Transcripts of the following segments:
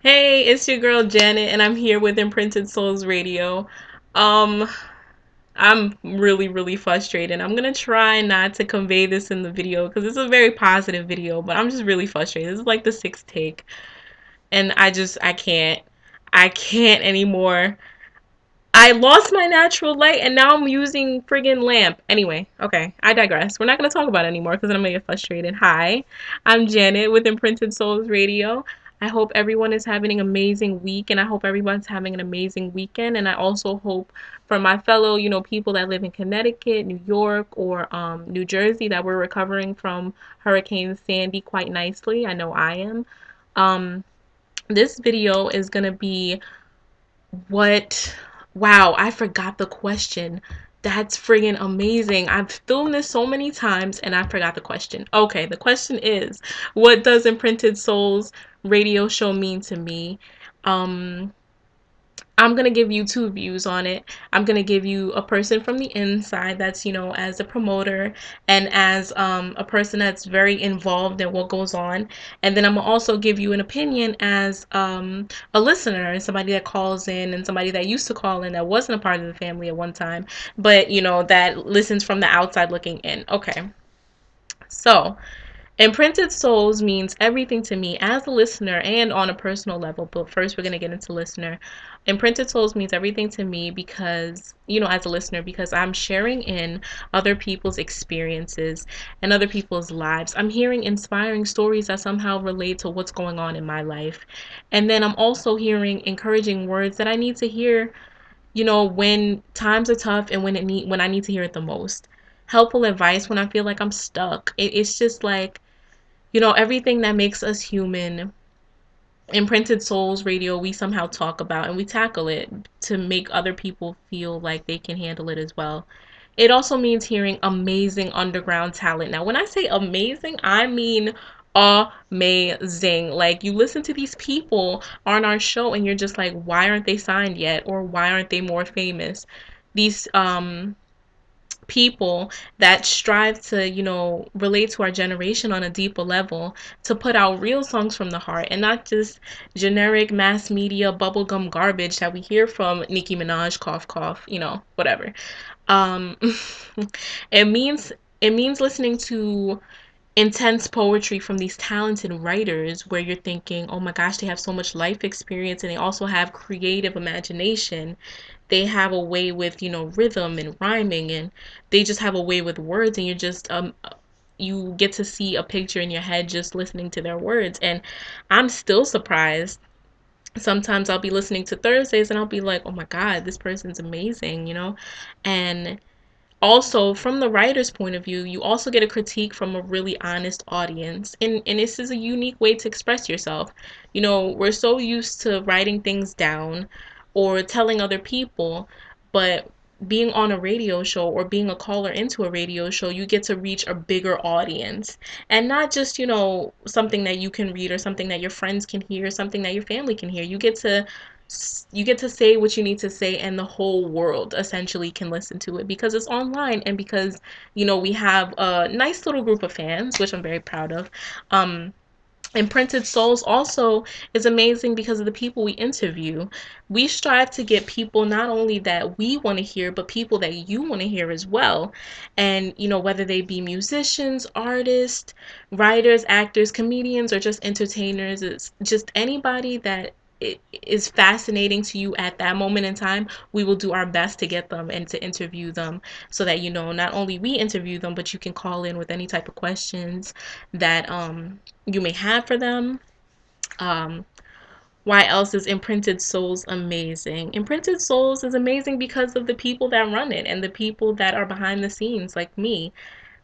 Hey, it's your girl Janet, and I'm here with Imprinted Souls Radio. Um, I'm really frustrated. I'm gonna try not to convey this in the video because it's a very positive video, but I'm just really frustrated. This is like the sixth take, and I can't anymore. I lost my natural light and now I'm using friggin' lamp. Anyway, okay, I digress. We're not going to talk about it anymore because then I'm going to get frustrated. Hi, I'm Janet with Imprinted Souls Radio. I hope everyone is having an amazing week and I hope everyone's having an amazing weekend. And I also hope for my fellow, people that live in Connecticut, New York, or New Jersey that we're recovering from Hurricane Sandy quite nicely. I know I am. Um, this video is going to be what? Wow, I forgot the question. That's friggin' amazing. I've filmed this so many times and I forgot the question. Okay, the question is, what does Imprinted Souls radio show mean to me? Um, I'm gonna give you two views on it. I'm gonna give you a person from the inside that's, as a promoter and as a person that's very involved in what goes on. And then I'm gonna also give you an opinion as a listener and somebody that calls in and somebody that used to call in that wasn't a part of the family at one time, but that listens from the outside looking in. Okay. So, Imprinted Souls means everything to me as a listener and on a personal level. But first, we're going to get into listener. Imprinted Souls means everything to me because, as a listener, because I'm sharing in other people's experiences and other people's lives. I'm hearing inspiring stories that somehow relate to what's going on in my life. And then I'm also hearing encouraging words that I need to hear, when times are tough and when I need to hear it the most. Helpful advice when I feel like I'm stuck. It's just like, everything that makes us human. Imprinted Souls Radio, we somehow talk about and we tackle it to make other people feel like they can handle it as well. It also means hearing amazing underground talent. Now, when I say amazing, I mean amazing. Like, you listen to these people on our show and you're just like, why aren't they signed yet? Or why aren't they more famous? These people that strive to, relate to our generation on a deeper level, to put out real songs from the heart and not just generic mass media bubblegum garbage that we hear from Nicki Minaj, cough, cough, whatever. Um, it means listening to intense poetry from these talented writers where you're thinking, oh my gosh, they have so much life experience and they also have creative imagination. They have a way with, rhythm and rhyming, and they just have a way with words, and you get to see a picture in your head just listening to their words. And I'm still surprised. Sometimes I'll be listening to Thursdays and I'll be like, oh my God, this person's amazing, And also, from the writer's point of view, you also get a critique from a really honest audience. And this is a unique way to express yourself. We're so used to writing things down or telling other people, but being on a radio show or being a caller into a radio show, you get to reach a bigger audience. And not just, something that you can read or something that your friends can hear, something that your family can hear. You get to say what you need to say and the whole world essentially can listen to it because it's online and because we have a nice little group of fans, which I'm very proud of. Imprinted Souls also is amazing because of the people we interview. We strive to get people not only that we want to hear, but people that you want to hear as well. And, whether they be musicians, artists, writers, actors, comedians, or just entertainers, it's just anybody that it is fascinating to you at that moment in time, we will do our best to get them and to interview them so that, not only we interview them, but you can call in with any type of questions that you may have for them. Um, why else is Imprinted Souls amazing? Imprinted Souls is amazing because of the people that run it and the people that are behind the scenes, like me.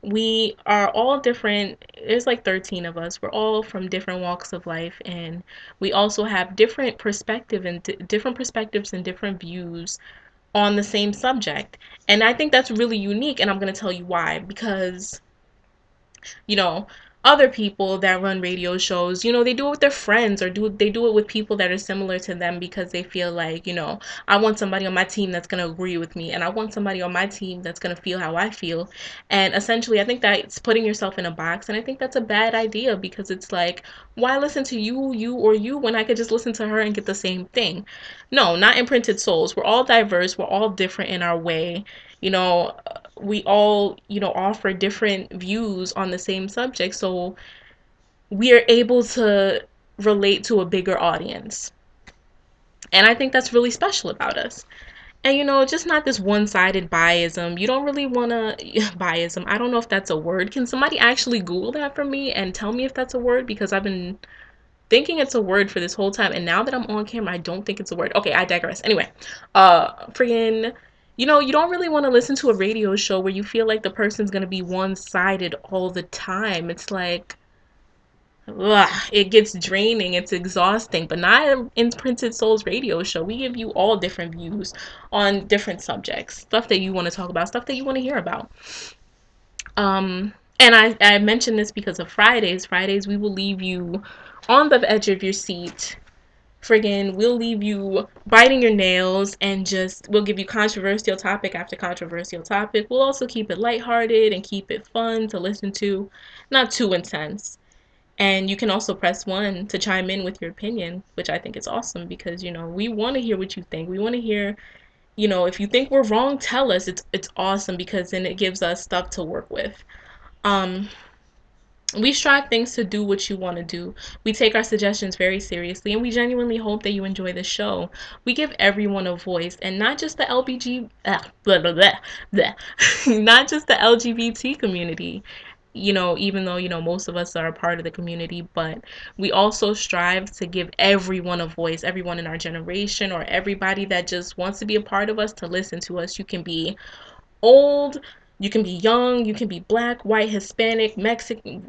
We are all different. There's like 13 of us. We're all from different walks of life, and we also have different perspectives and different views on the same subject. And I think that's really unique, and I'm going to tell you why. Because, you know, other people that run radio shows, they do it with their friends, or they do it with people that are similar to them, because they feel like, I want somebody on my team that's going to agree with me, and I want somebody on my team that's going to feel how I feel. And essentially, I think that's putting yourself in a box, and I think that's a bad idea, because it's like, why listen to you when I could just listen to her and get the same thing? No, not Imprinted Souls. We're all diverse. We're all different in our way. You know, we all, offer different views on the same subject. So we are able to relate to a bigger audience. And I think that's really special about us. And just not this one-sided biasm. You don't really want to biasm. I don't know if that's a word. Can somebody actually Google that for me and tell me if that's a word? Because I've been thinking it's a word for this whole time, and now that I'm on camera, I don't think it's a word. Okay, I digress. Anyway, friggin', you don't really want to listen to a radio show where you feel like the person's gonna be one-sided all the time. It's like, ugh, it gets draining, it's exhausting. But not in Imprinted Souls radio show. We give you all different views on different subjects, stuff that you want to talk about, stuff that you want to hear about. And I mentioned this because of Fridays. Fridays, we will leave you on the edge of your seat. Friggin', we'll leave you biting your nails, and just, we'll give you controversial topic after controversial topic. We'll also keep it lighthearted and keep it fun to listen to, not too intense. And you can also press 1 to chime in with your opinion, which I think is awesome, because, we want to hear what you think. We want to hear, if you think we're wrong, tell us. It's awesome, because then it gives us stuff to work with. Um, we strive things to do what you want to do. We take our suggestions very seriously, and we genuinely hope that you enjoy the show. We give everyone a voice, and not just the blah, blah, blah, blah. Not just the LGBT community. Even though, most of us are a part of the community, but we also strive to give everyone a voice, everyone in our generation, or everybody that just wants to be a part of us, to listen to us. You can be old, you can be young, you can be black, white, Hispanic, Mexican.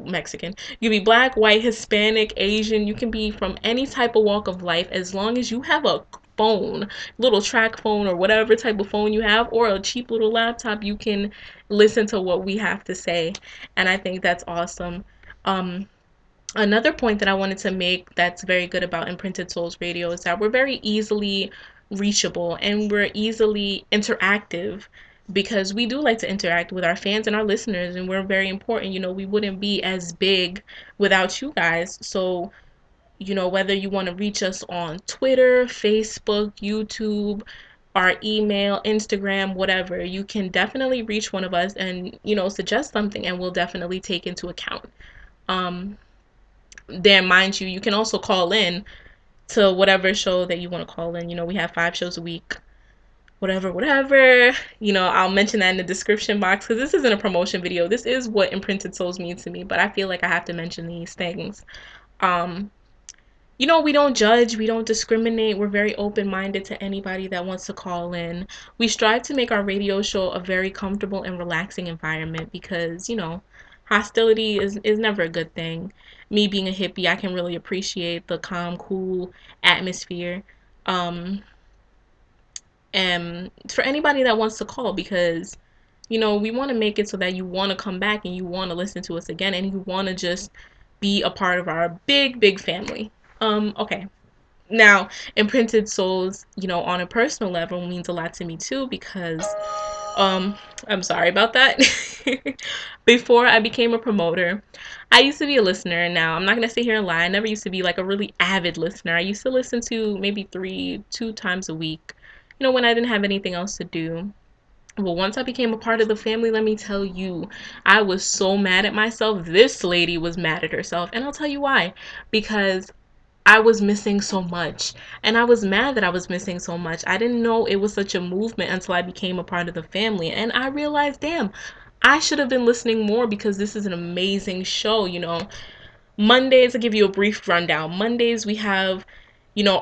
You can be black, white, Hispanic, Asian. You can be from any type of walk of life, as long as you have a phone, little track phone, or whatever type of phone you have, or a cheap little laptop. You can listen to what we have to say, and I think that's awesome. Another point that I wanted to make that's very good about Imprinted Souls Radio is that we're very easily reachable, and we're easily interactive, because we do like to interact with our fans and our listeners, and we're very important. We wouldn't be as big without you guys. So, whether you want to reach us on Twitter, Facebook, YouTube, our email, Instagram, whatever, you can definitely reach one of us and, suggest something, and we'll definitely take into account. Um, then, mind you, you can also call in to whatever show that you want to call in. We have 5 shows a week, whatever. I'll mention that in the description box, because this isn't a promotion video. This is what Imprinted Souls means to me, but I feel like I have to mention these things. Um, we don't judge, we don't discriminate. We're very open-minded to anybody that wants to call in. We strive to make our radio show a very comfortable and relaxing environment, because, hostility is never a good thing. Me being a hippie, I can really appreciate the calm, cool atmosphere. Um, and for anybody that wants to call, because, we want to make it so that you want to come back, and you want to listen to us again, and you want to just be a part of our big family. Okay. Now, Imprinted Souls, on a personal level, means a lot to me too, because I'm sorry about that. Before I became a promoter, I used to be a listener. Now, I'm not gonna sit here and lie. I never used to be like a really avid listener. I used to listen to maybe 2 times a week, when I didn't have anything else to do. Well, once I became a part of the family, let me tell you, I was so mad at myself. This lady was mad at herself, and I'll tell you why. Because I was missing so much, and I was mad that I was missing so much. I didn't know it was such a movement until I became a part of the family, and I realized, damn, I should have been listening more, because this is an amazing show. Mondays, I'll give you a brief rundown. Mondays, we have,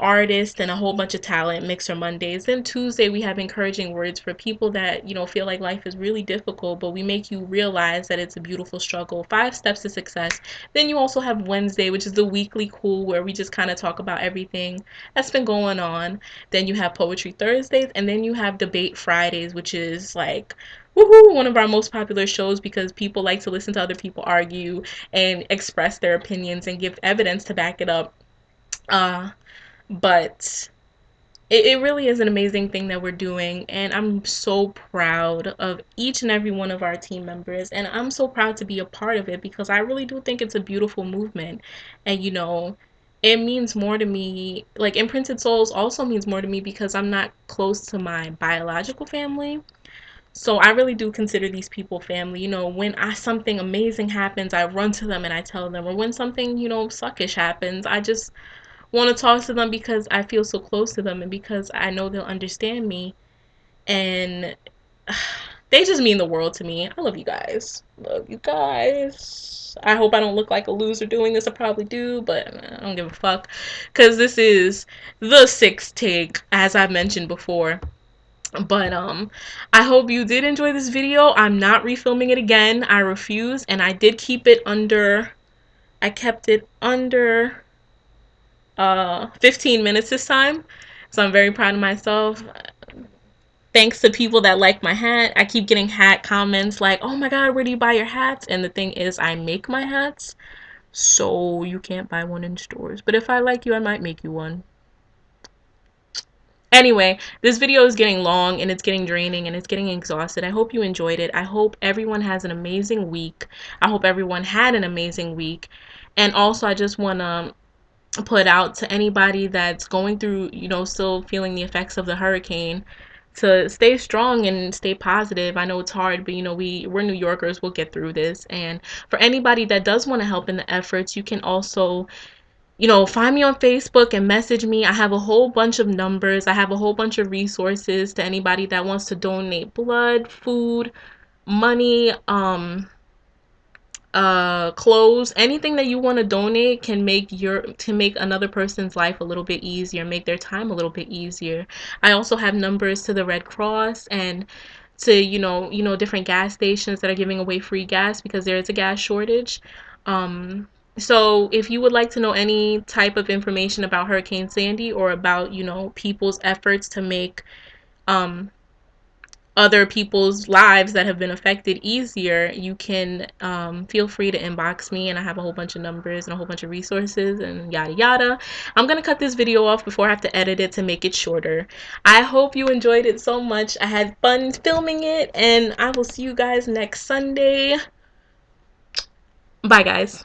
artists and a whole bunch of talent, Mixer Mondays. Then Tuesday, we have encouraging words for people that, feel like life is really difficult, but we make you realize that it's a beautiful struggle. 5 steps to success. Then you also have Wednesday, which is the weekly cool, where we just kind of talk about everything that's been going on. Then you have Poetry Thursdays, and then you have Debate Fridays, which is like, woohoo, one of our most popular shows because people like to listen to other people argue and express their opinions and give evidence to back it up. Uh, but it really is an amazing thing that we're doing, and I'm so proud of each and every one of our team members, and I'm so proud to be a part of it because I really do think it's a beautiful movement. And it means more to me. Like, Imprinted Souls also means more to me because I'm not close to my biological family, so I really do consider these people family. When something amazing happens, I run to them and I tell them, or when something suckish happens, I just want to talk to them because I feel so close to them and because I know they'll understand me. And they just mean the world to me. I love you guys. Love you guys. I hope I don't look like a loser doing this. I probably do, but I don't give a fuck. Because this is the sixth take, as I mentioned before. But I hope you did enjoy this video. I'm not refilming it again. I refuse. And I did keep it under, I kept it under 15 minutes this time, so I'm very proud of myself. Thanks to people that like my hat. I keep getting hat comments like, oh my god, where do you buy your hats? And the thing is, I make my hats, so you can't buy one in stores, but if I like you, I might make you one. Anyway, this video is getting long and it's getting draining and it's getting exhausted. I hope you enjoyed it. I hope everyone has an amazing week. I hope everyone had an amazing week. And also, I just want to put out to anybody that's going through, still feeling the effects of the hurricane, to stay strong and stay positive. I know it's hard, but we're New Yorkers. We'll get through this. And for anybody that does want to help in the efforts, you can also, find me on Facebook and message me. I have a whole bunch of numbers. I have a whole bunch of resources to anybody that wants to donate blood, food, money, clothes. Anything that you want to donate can make another person's life a little bit easier, make their time a little bit easier. I also have numbers to the Red Cross and to different gas stations that are giving away free gas because there is a gas shortage. So if you would like to know any type of information about Hurricane Sandy or about people's efforts to make other people's lives that have been affected easier, you can feel free to inbox me, and I have a whole bunch of numbers and a whole bunch of resources and yada yada. I'm gonna cut this video off before I have to edit it to make it shorter. I hope you enjoyed it so much. I had fun filming it, and I will see you guys next Sunday. Bye, guys.